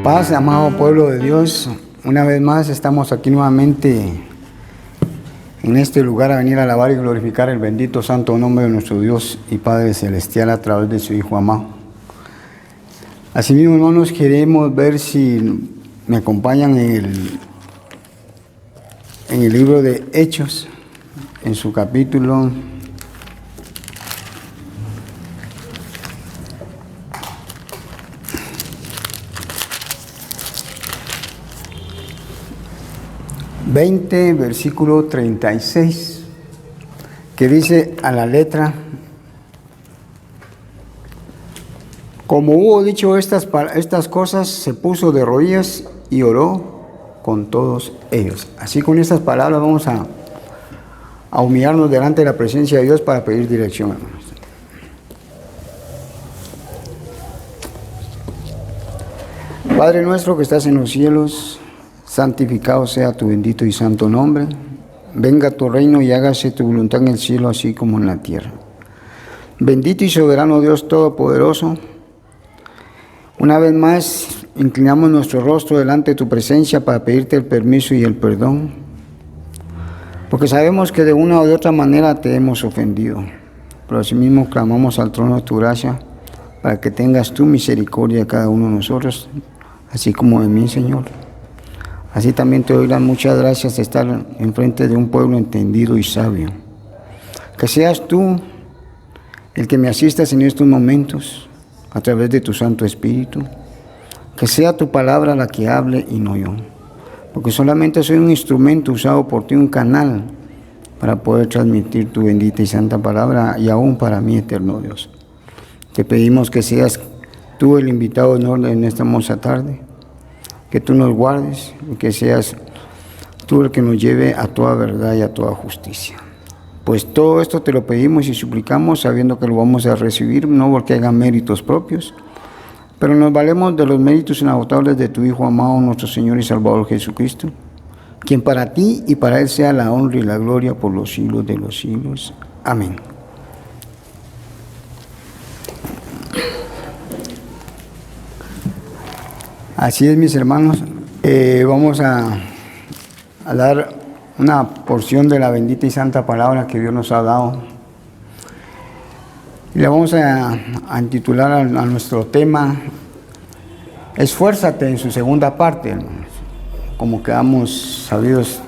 Paz, amado pueblo de Dios. Una vez más estamos aquí nuevamente en este lugar a venir a alabar y glorificar el bendito santo nombre de nuestro Dios y Padre Celestial a través de su Hijo amado. Asimismo, hermanos, queremos ver si me acompañan en el libro de Hechos, en su capítulo 20, versículo 36, que dice a la letra: como hubo dicho estas cosas, se puso de rodillas y oró con todos ellos. Así, con estas palabras vamos a humillarnos delante de la presencia de Dios para pedir dirección, hermanos. Padre nuestro que estás en los cielos, santificado sea tu bendito y santo nombre. Venga tu reino y hágase tu voluntad en el cielo así como en la tierra. Bendito y soberano Dios todopoderoso, una vez más inclinamos nuestro rostro delante de tu presencia para pedirte el permiso y el perdón, porque sabemos que de una o de otra manera te hemos ofendido. Pero asimismo clamamos al trono de tu gracia para que tengas tu misericordia de cada uno de nosotros, así como de mí, Señor. Así también te doy las muchas gracias de estar enfrente de un pueblo entendido y sabio. Que seas tú el que me asistas en estos momentos a través de tu Santo Espíritu. Que sea tu palabra la que hable y no yo. Porque solamente soy un instrumento usado por ti, un canal para poder transmitir tu bendita y santa palabra y aún para mí, eterno Dios. Te pedimos que seas tú el invitado de honor en esta hermosa tarde. Que tú nos guardes y que seas tú el que nos lleve a toda verdad y a toda justicia. Pues todo esto te lo pedimos y suplicamos sabiendo que lo vamos a recibir, no porque haya méritos propios, pero nos valemos de los méritos inagotables de tu Hijo amado, nuestro Señor y Salvador Jesucristo, quien para ti y para Él sea la honra y la gloria por los siglos de los siglos. Amén. Así es, mis hermanos, vamos a dar una porción de la bendita y santa palabra que Dios nos ha dado. Y le vamos a intitular a nuestro tema Esfuérzate, en su segunda parte, hermanos. Como quedamos sabidos,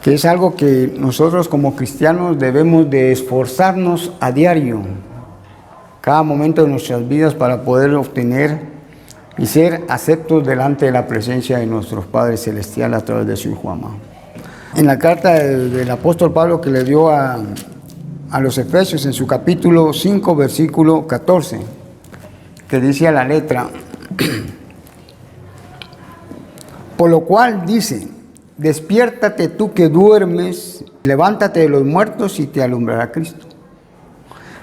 que es algo que nosotros como cristianos debemos de esforzarnos a diario, cada momento de nuestras vidas, para poder obtener y ser aceptos delante de la presencia de nuestros Padres Celestiales a través de su Hijo amado. En la carta del apóstol Pablo que le dio a los Efesios, en su capítulo 5, versículo 14, que dice a la letra: por lo cual dice, despiértate tú que duermes, levántate de los muertos y te alumbrará Cristo.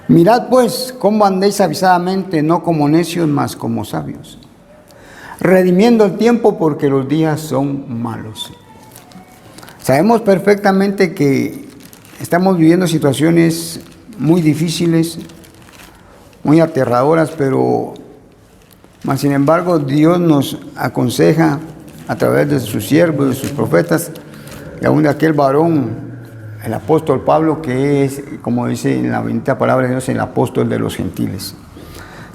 Mirad pues cómo andéis avisadamente, no como necios, mas como sabios, redimiendo el tiempo porque los días son malos. Sabemos perfectamente que estamos viviendo situaciones muy difíciles, muy aterradoras, pero más sin embargo Dios nos aconseja a través de sus siervos, de sus profetas, y aún de aquel varón, el apóstol Pablo, que es, como dice en la bendita palabra de Dios, el apóstol de los gentiles.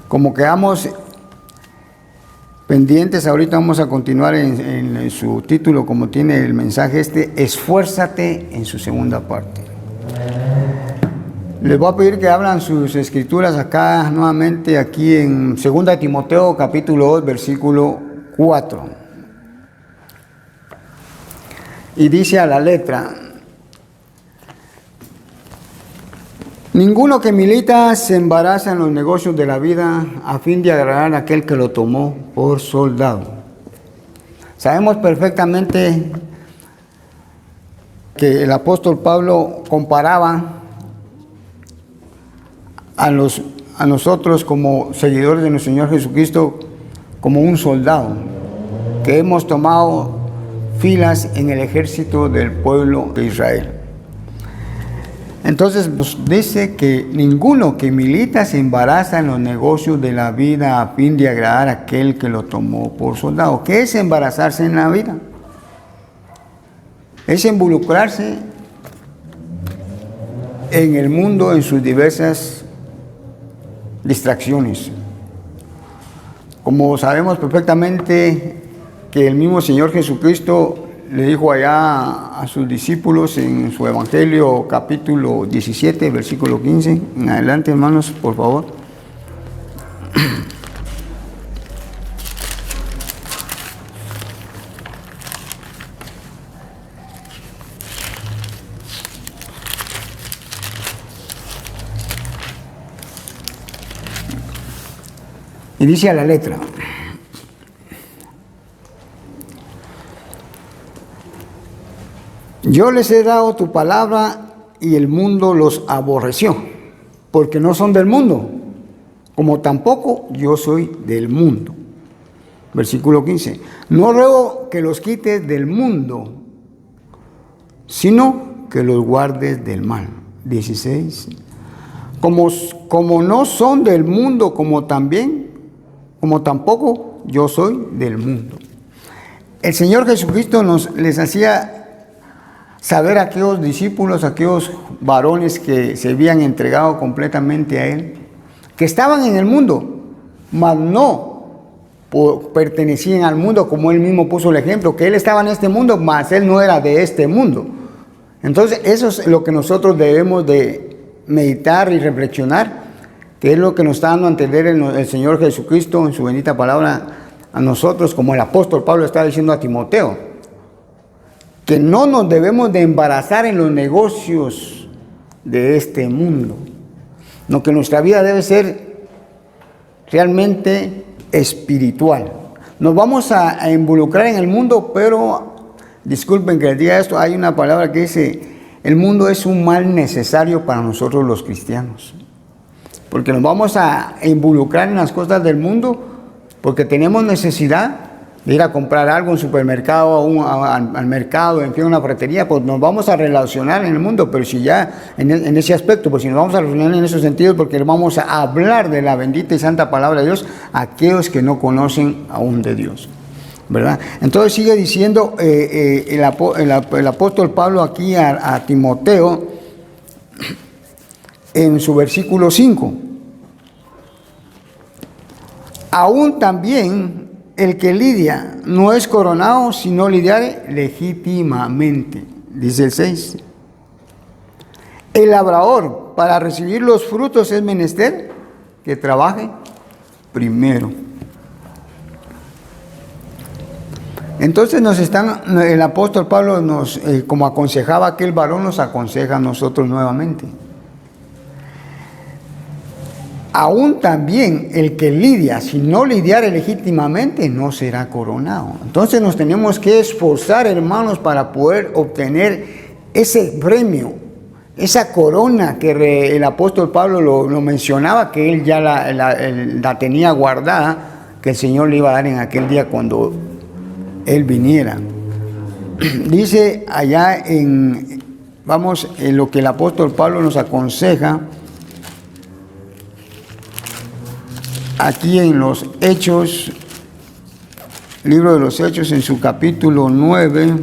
Como quedamos pendientes, ahorita vamos a continuar en su título, como tiene el mensaje esfuérzate, en su segunda parte. Les voy a pedir que abran sus escrituras acá nuevamente, aquí en 2 Timoteo capítulo 2, versículo 4. Y dice a la letra: ninguno que milita se embaraza en los negocios de la vida a fin de agradar a aquel que lo tomó por soldado. Sabemos perfectamente que el apóstol Pablo comparaba a nosotros como seguidores de nuestro Señor Jesucristo como un soldado que hemos tomado filas en el ejército del pueblo de Israel. Entonces nos dice que ninguno que milita se embaraza en los negocios de la vida a fin de agradar a aquel que lo tomó por soldado. ¿Qué es embarazarse en la vida? Es involucrarse en el mundo en sus diversas distracciones. Como sabemos perfectamente que el mismo Señor Jesucristo le dijo allá a sus discípulos en su Evangelio capítulo 17, versículo 15, en adelante, hermanos, por favor. Y dice a la letra: yo les he dado tu palabra y el mundo los aborreció, porque no son del mundo, como tampoco yo soy del mundo. Versículo 15. No ruego que los quites del mundo, sino que los guardes del mal. 16. Como no son del mundo, como tampoco yo soy del mundo. El Señor Jesucristo les hacía saber a aquellos discípulos, a aquellos varones que se habían entregado completamente a Él, que estaban en el mundo, mas no pertenecían al mundo, como Él mismo puso el ejemplo, que Él estaba en este mundo, mas Él no era de este mundo. Entonces, eso es lo que nosotros debemos de meditar y reflexionar, que es lo que nos está dando a entender el Señor Jesucristo en su bendita palabra a nosotros, como el apóstol Pablo está diciendo a Timoteo, que no nos debemos de embarazar en los negocios de este mundo, no, que nuestra vida debe ser realmente espiritual. Nos vamos a involucrar en el mundo, pero disculpen que les diga esto, hay una palabra que dice: el mundo es un mal necesario para nosotros los cristianos, porque nos vamos a involucrar en las cosas del mundo porque tenemos necesidad de ir a comprar algo en un supermercado, al mercado, en fin, una ferretería, pues nos vamos a relacionar en el mundo, pero si ya en ese aspecto, pues si nos vamos a relacionar en esos sentidos, porque vamos a hablar de la bendita y santa palabra de Dios a aquellos que no conocen aún de Dios, ¿verdad? Entonces sigue diciendo el apóstol Pablo aquí a Timoteo en su versículo 5. Aún también el que lidia no es coronado, sino lidiare legítimamente, dice el 6. El labrador, para recibir los frutos es menester que trabaje primero. Entonces el apóstol Pablo como aconsejaba a aquel varón, nos aconseja a nosotros nuevamente. Aún también el que lidia, si no lidiare legítimamente, no será coronado. Entonces nos tenemos que esforzar, hermanos, para poder obtener ese premio, esa corona que el apóstol Pablo lo mencionaba, que él ya la tenía guardada, que el Señor le iba a dar en aquel día cuando Él viniera. Dice allá en lo que el apóstol Pablo nos aconseja, aquí en los Hechos, libro de los Hechos, en su capítulo 9,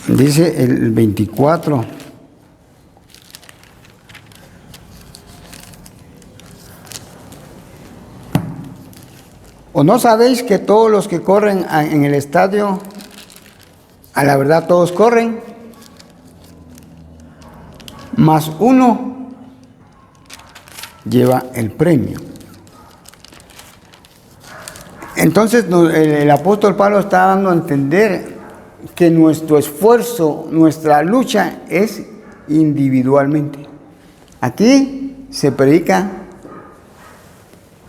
dice el 24. ¿O no sabéis que todos los que corren en el estadio, a la verdad todos corren, mas uno lleva el premio? Entonces el apóstol Pablo está dando a entender que nuestro esfuerzo, nuestra lucha es individualmente. Aquí se predica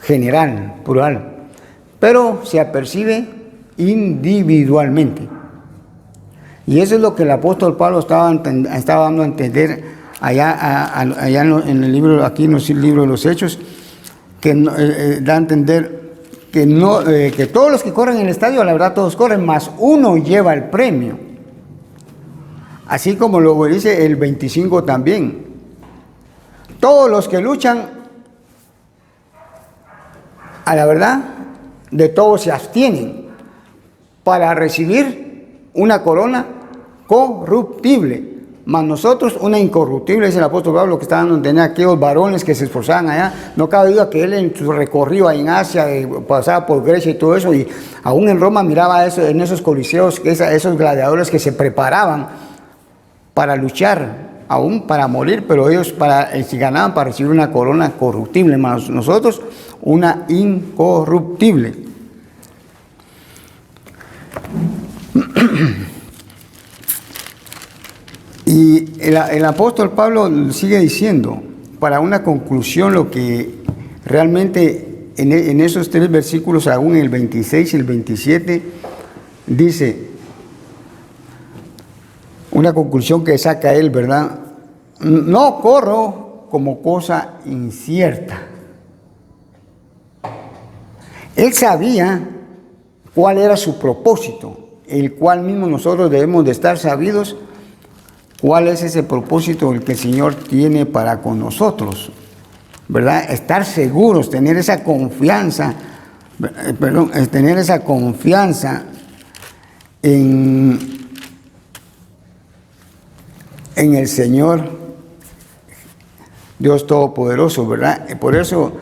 general, plural, pero se apercibe individualmente. Y eso es lo que el apóstol Pablo estaba dando a entender allá en el libro, aquí en el libro de los Hechos, que da a entender que todos los que corren en el estadio, la verdad todos corren, más uno lleva el premio. Así como lo dice el 25 también. Todos los que luchan, a la verdad, de todos se abstienen para recibir una corona corruptible, mas nosotros una incorruptible. Es el apóstol Pablo que está dando a entender a aquellos varones que se esforzaban allá. No cabe duda que él en su recorrido en Asia, pasaba por Grecia y todo eso, y aún en Roma miraba eso, en esos coliseos, esos gladiadores que se preparaban para luchar, aún para morir, pero ellos si ganaban para recibir una corona corruptible, hermanos, nosotros una incorruptible. Y el apóstol Pablo sigue diciendo, para una conclusión, lo que realmente en esos 3 versículos, aún en el 26 y el 27, dice, una conclusión que saca él, ¿verdad? No corro como cosa incierta. Él sabía cuál era su propósito, el cual mismo nosotros debemos de estar sabidos cuál es ese propósito el que el Señor tiene para con nosotros, ¿verdad? Estar seguros, tener esa confianza, tener esa confianza en el Señor Dios Todopoderoso, ¿verdad? Por eso,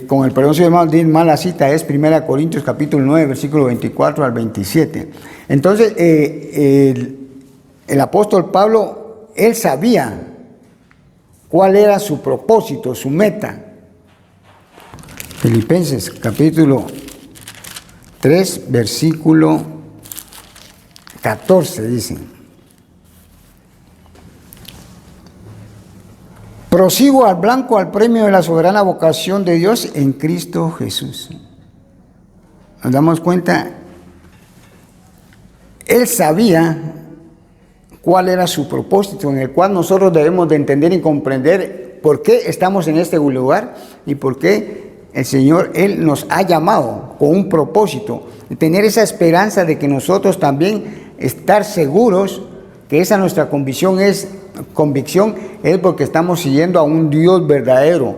con el perdón de mala cita, es 1 Corintios capítulo 9, versículo 24 al 27. Entonces, el apóstol Pablo, él sabía cuál era su propósito, su meta. Filipenses capítulo 3, versículo 14 dice: prosigo al blanco, al premio de la soberana vocación de Dios en Cristo Jesús. Nos damos cuenta, él sabía cuál era su propósito, en el cual nosotros debemos de entender y comprender por qué estamos en este lugar y por qué el Señor, Él nos ha llamado con un propósito. Tener esa esperanza de que nosotros también estar seguros que esa nuestra convicción es porque estamos siguiendo a un Dios verdadero,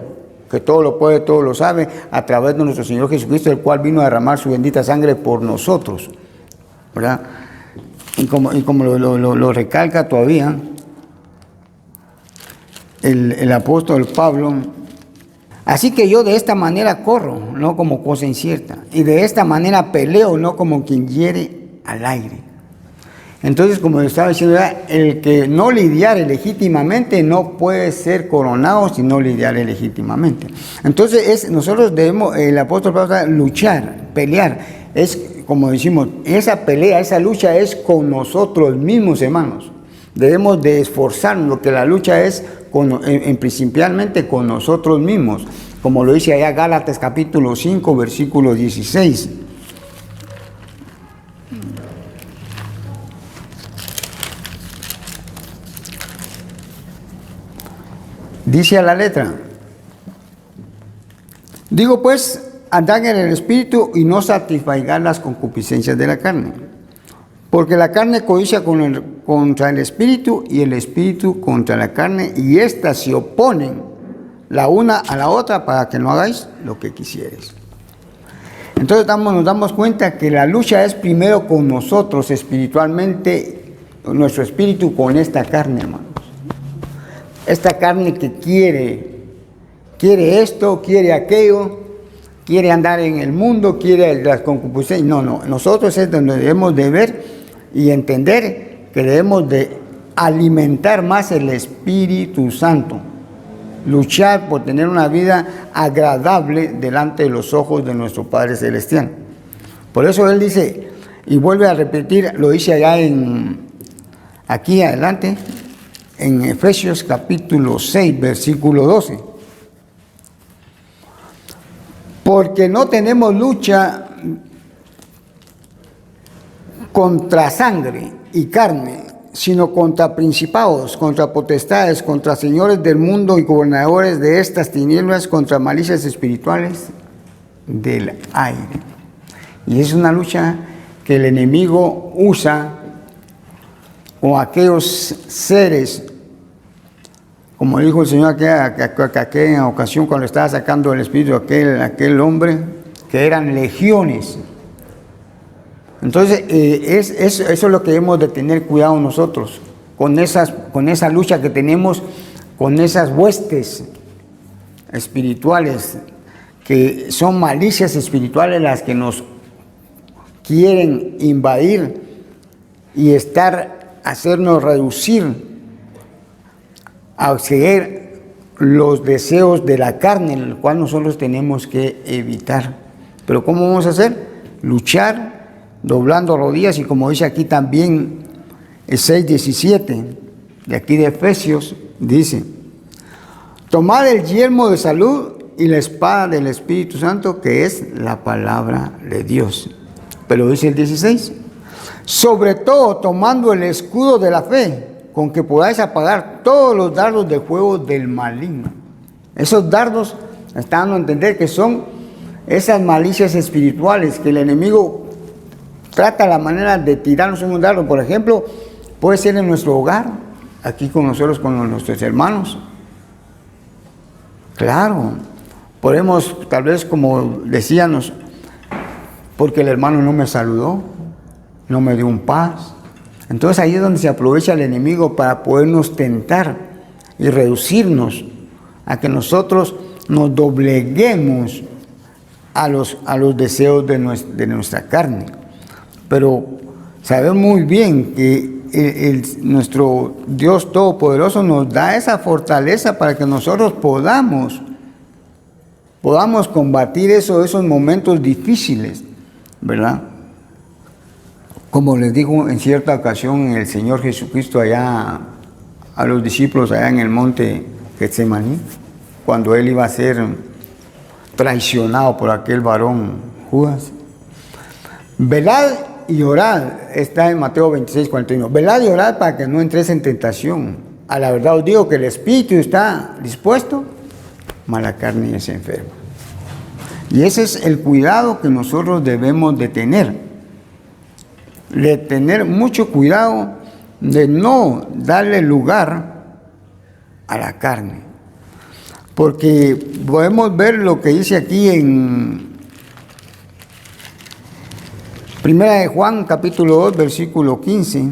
que todo lo puede, todo lo sabe, a través de nuestro Señor Jesucristo, el cual vino a derramar su bendita sangre por nosotros, ¿verdad? Y como lo recalca todavía el apóstol Pablo: así que yo de esta manera corro, no como cosa incierta, y de esta manera peleo, no como quien hiere al aire. Entonces, como estaba diciendo, el que no lidiare legítimamente no puede ser coronado si no lidiare legítimamente. Entonces, nosotros debemos, el apóstol Pablo, luchar, pelear. Es, como decimos, esa pelea, esa lucha es con nosotros mismos, hermanos. Debemos de esforzarnos, lo que la lucha es principalmente con nosotros mismos. Como lo dice allá Gálatas capítulo 5, versículo 16. Dice a la letra: digo pues, andad en el Espíritu y no satisfagan las concupiscencias de la carne. Porque la carne codicia contra el Espíritu y el Espíritu contra la carne, y éstas se oponen la una a la otra para que no hagáis lo que quisieres. Entonces nos damos cuenta que la lucha es primero con nosotros espiritualmente, nuestro espíritu con esta carne, hermanos. Esta carne que quiere esto, quiere aquello, quiere andar en el mundo, quiere las concupiscencias. No, nosotros es donde debemos de ver y entender que debemos de alimentar más el Espíritu Santo, luchar por tener una vida agradable delante de los ojos de nuestro Padre Celestial. Por eso él dice, y vuelve a repetir, lo dice allá aquí adelante, en Efesios capítulo 6, versículo 12. Porque no tenemos lucha contra sangre y carne, sino contra principados, contra potestades, contra señores del mundo y gobernadores de estas tinieblas, contra malicias espirituales del aire. Y es una lucha que el enemigo usa con aquellos seres, como dijo el Señor aquella ocasión cuando estaba sacando el espíritu aquel hombre, que eran legiones. Entonces, eso es lo que hemos de tener cuidado nosotros, con esa lucha que tenemos, con esas huestes espirituales, que son malicias espirituales las que nos quieren invadir y hacernos reducir a seguir los deseos de la carne, en el cual nosotros tenemos que evitar. Pero ¿cómo vamos a hacer? Luchar, doblando rodillas, y como dice aquí también el 6:17 de aquí de Efesios, dice: tomad el yelmo de salud y la espada del Espíritu Santo, que es la palabra de Dios. Pero dice el 16: sobre todo tomando el escudo de la fe, con que podáis apagar todos los dardos de fuego del maligno. Esos dardos están dando a entender que son esas malicias espirituales que el enemigo trata la manera de tirarnos un dardo. Por ejemplo, puede ser en nuestro hogar, aquí con nosotros, con nuestros hermanos. Claro, podemos, tal vez como decíamos, porque el hermano no me saludó, no me dio un paz. Entonces ahí es donde se aprovecha el enemigo para podernos tentar y reducirnos a que nosotros nos dobleguemos a los deseos de nuestra carne. Pero sabemos muy bien que nuestro Dios Todopoderoso nos da esa fortaleza para que nosotros podamos combatir esos momentos difíciles, ¿verdad? Como les dijo en cierta ocasión el Señor Jesucristo allá a los discípulos allá en el monte Getsemaní, cuando Él iba a ser traicionado por aquel varón Judas. Velad y orad, está en Mateo 26:41. Velad y orad para que no entréis en tentación. A la verdad os digo que el espíritu está dispuesto, mas la carne es enferma. Y ese es el cuidado que nosotros debemos de tener mucho cuidado de no darle lugar a la carne. Porque podemos ver lo que dice aquí en Primera de Juan, capítulo 2, versículo 15.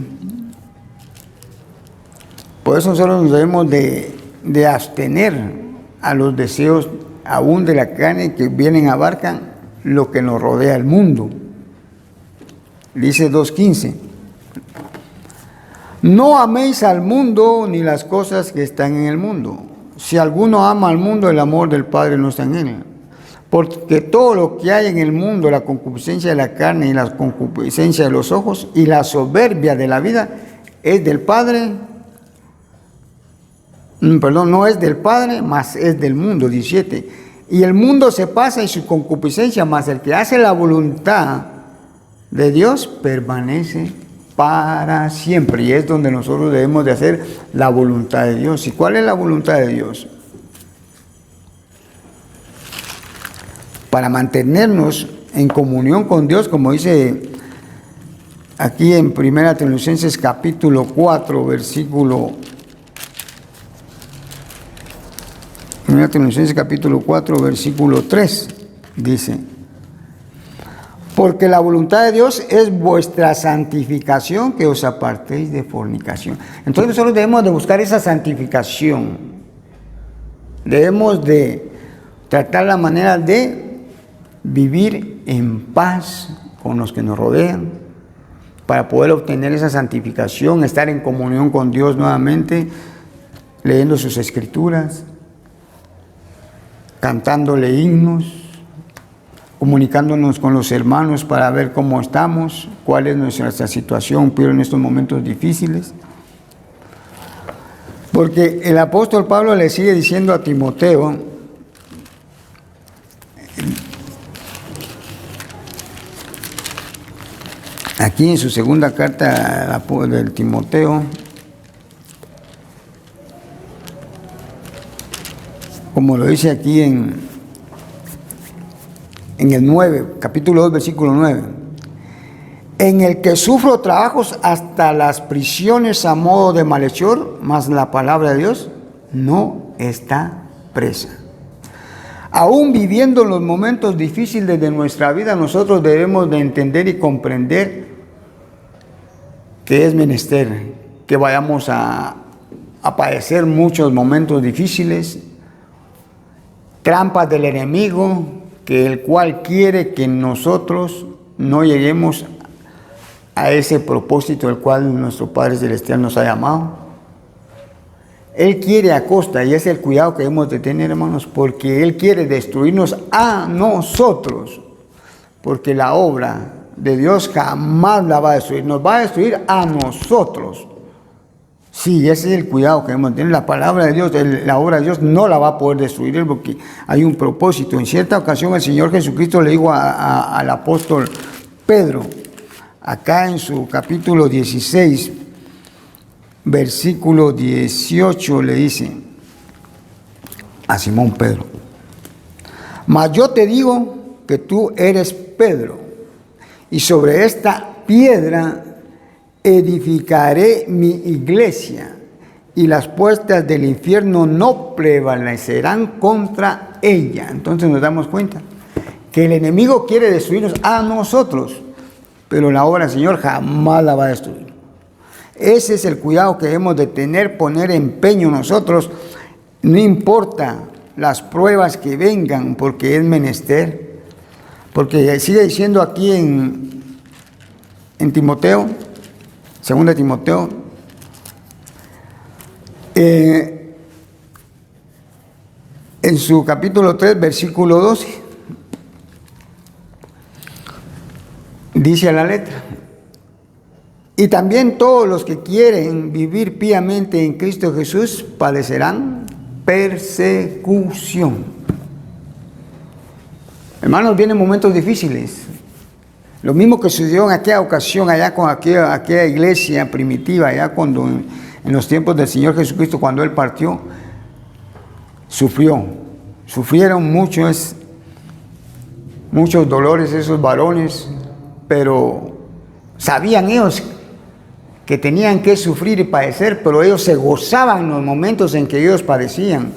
Por eso nosotros nos debemos de abstener a los deseos aún de la carne que abarcan lo que nos rodea el mundo. Dice 2:15: no améis al mundo ni las cosas que están en el mundo. Si alguno ama al mundo, el amor del Padre no está en él. Porque todo lo que hay en el mundo, la concupiscencia de la carne y la concupiscencia de los ojos y la soberbia de la vida, es del Padre, no es del Padre, mas es del mundo. 17: y el mundo se pasa y su concupiscencia, mas el que hace la voluntad de Dios permanece para siempre. Y es donde nosotros debemos de hacer la voluntad de Dios. ¿Y cuál es la voluntad de Dios? Para mantenernos en comunión con Dios, como dice aquí en 1 Tesalonicenses capítulo 4, versículo 1 Tesalonicenses capítulo 4, versículo 3, dice: porque la voluntad de Dios es vuestra santificación, que os apartéis de fornicación. Entonces nosotros debemos de buscar esa santificación. Debemos de tratar la manera de vivir en paz con los que nos rodean, para poder obtener esa santificación, estar en comunión con Dios nuevamente, leyendo sus escrituras, cantándole himnos, comunicándonos con los hermanos para ver cómo estamos, cuál es nuestra situación, pero en estos momentos difíciles. Porque el apóstol Pablo le sigue diciendo a Timoteo, aquí en su segunda carta del Timoteo, como lo dice aquí en el 9, capítulo 2, versículo 9: en el que sufro trabajos hasta las prisiones a modo de malhechor, mas la palabra de Dios no está presa. Aún viviendo los momentos difíciles de nuestra vida, nosotros debemos de entender y comprender que es menester que vayamos a padecer muchos momentos difíciles, trampas del enemigo, que el cual quiere que nosotros no lleguemos a ese propósito el cual nuestro Padre Celestial nos ha llamado. Él quiere a costa, y es el cuidado que debemos de tener, hermanos, porque Él quiere destruirnos a nosotros, porque la obra de Dios jamás la va a destruir, nos va a destruir a nosotros. Sí, ese es el cuidado que debemos de tener. La palabra de Dios, la obra de Dios no la va a poder destruir, porque hay un propósito. En cierta ocasión el Señor Jesucristo le dijo al apóstol Pedro, acá en su capítulo 16, versículo 18, le dice a Simón Pedro: mas yo te digo que tú eres Pedro, y sobre esta piedra edificaré mi iglesia, y las puertas del infierno no prevalecerán contra ella. Entonces nos damos cuenta que el enemigo quiere destruirnos a nosotros, pero la obra del Señor jamás la va a destruir. Ese es el cuidado que debemos de tener, poner empeño nosotros, no importa las pruebas que vengan, porque es menester. Porque sigue diciendo aquí en Timoteo, 2 Timoteo, en su capítulo 3, versículo 12, dice a la letra: y también todos los que quieren vivir piamente en Cristo Jesús padecerán persecución. Hermanos, vienen momentos difíciles. Lo mismo que sucedió en aquella ocasión, allá con aquella iglesia primitiva, allá cuando en los tiempos del Señor Jesucristo, cuando Él partió, sufrieron muchos dolores esos varones, pero sabían ellos que tenían que sufrir y padecer, pero ellos se gozaban en los momentos en que ellos padecían.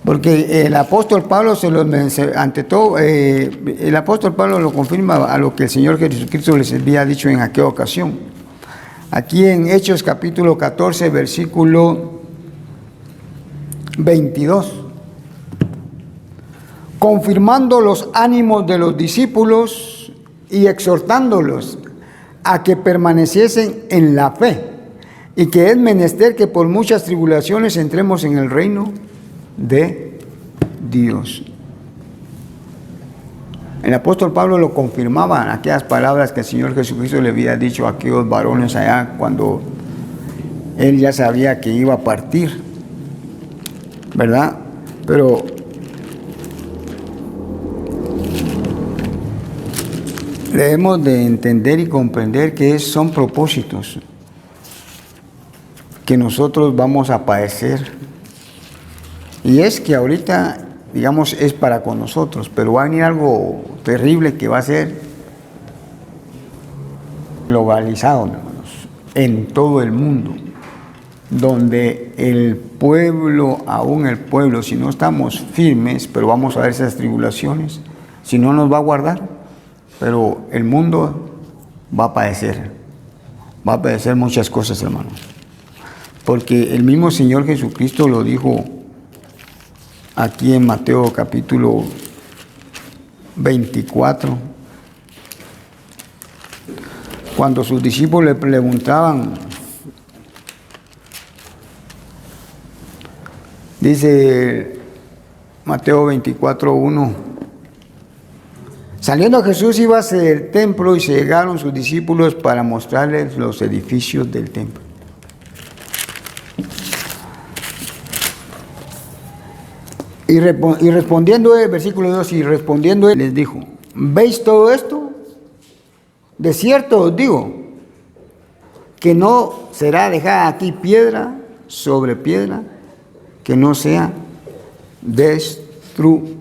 Porque el apóstol Pablo ante todo, el apóstol Pablo lo confirma a lo que el Señor Jesucristo les había dicho en aquella ocasión. Aquí en Hechos capítulo 14, versículo 22. Confirmando los ánimos de los discípulos y exhortándolos a que permaneciesen en la fe, y que es menester que por muchas tribulaciones entremos en el reino de Dios. El apóstol Pablo lo confirmaba en aquellas palabras que el Señor Jesucristo le había dicho a aquellos varones allá cuando Él ya sabía que iba a partir, ¿verdad? Pero debemos de entender y comprender que son propósitos que nosotros vamos a padecer. Y es que ahorita, digamos, es para con nosotros, pero va a venir algo terrible que va a ser globalizado, hermanos, en todo el mundo, donde el pueblo, aún el pueblo, si no estamos firmes, pero vamos a ver esas tribulaciones, si no nos va a guardar, pero el mundo va a padecer muchas cosas, hermanos, porque el mismo Señor Jesucristo lo dijo aquí en Mateo capítulo 24, cuando sus discípulos le preguntaban, dice Mateo 24:1, saliendo Jesús iba hacia el templo y se llegaron sus discípulos para mostrarles los edificios del templo. Y respondiendo él, versículo 2, y respondiendo él les dijo: ¿veis todo esto? De cierto os digo que no será dejada aquí piedra sobre piedra que no sea destruida.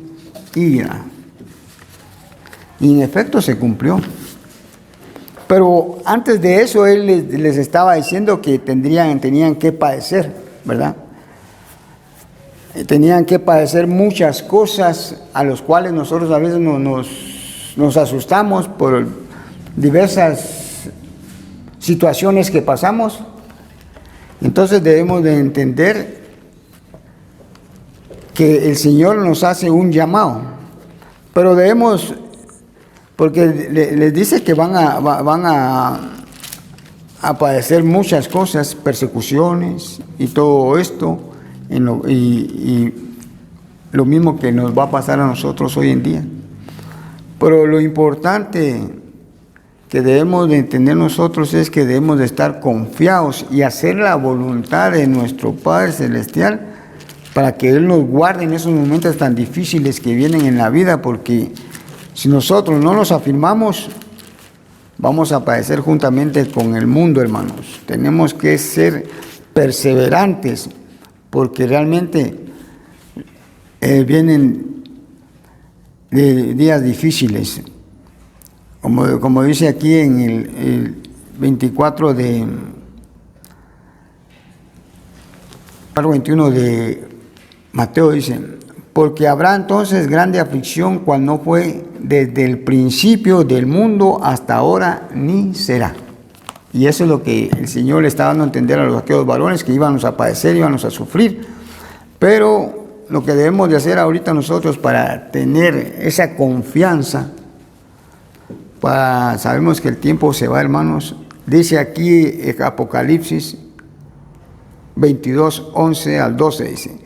Y en efecto se cumplió. Pero antes de eso, Él les estaba diciendo que tenían que padecer, ¿verdad? Tenían que padecer muchas cosas a las cuales nosotros a veces nos asustamos por diversas situaciones que pasamos. Entonces debemos de entender que el Señor nos hace un llamado, pero debemos, porque les dice que van a padecer muchas cosas, persecuciones y todo esto, y lo mismo que nos va a pasar a nosotros hoy en día. Pero lo importante que debemos de entender nosotros es que debemos de estar confiados y hacer la voluntad de nuestro Padre Celestial para que Él nos guarde en esos momentos tan difíciles que vienen en la vida, porque si nosotros no nos afirmamos, vamos a padecer juntamente con el mundo, hermanos. Tenemos que ser perseverantes, porque realmente vienen días difíciles. Como dice aquí en el 24 de 21 de Mateo, dice: porque habrá entonces grande aflicción, cual no fue desde el principio del mundo hasta ahora, ni será. Y eso es lo que el Señor le está dando a entender a aquellos varones, que íbamos a padecer, íbamos a sufrir. Pero lo que debemos de hacer ahorita nosotros para tener esa confianza, sabemos que el tiempo se va, hermanos. Dice aquí Apocalipsis 22, 11 al 12, dice: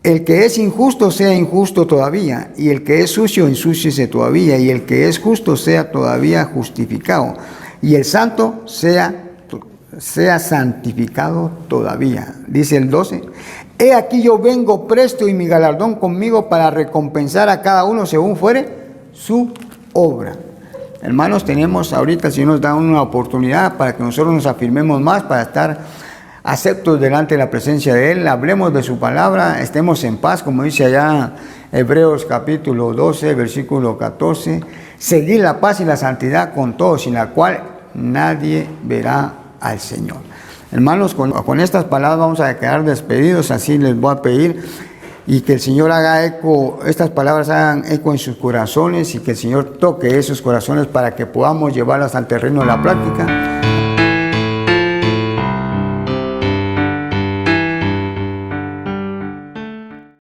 el que es injusto sea injusto todavía, y el que es sucio ensúciese todavía, y el que es justo sea todavía justificado, y el santo sea santificado todavía. Dice el 12: he aquí yo vengo presto, y mi galardón conmigo, para recompensar a cada uno según fuere su obra. Hermanos, tenemos ahorita, si nos da una oportunidad para que nosotros nos afirmemos más, para estar aceptos delante de la presencia de Él, hablemos de su palabra, estemos en paz, como dice allá Hebreos capítulo 12, versículo 14, seguid la paz y la santidad con todos, sin la cual nadie verá al Señor. Hermanos, con estas palabras vamos a quedar despedidos, así les voy a pedir, y que el Señor haga eco, estas palabras hagan eco en sus corazones, y que el Señor toque esos corazones para que podamos llevarlas al terreno de la práctica.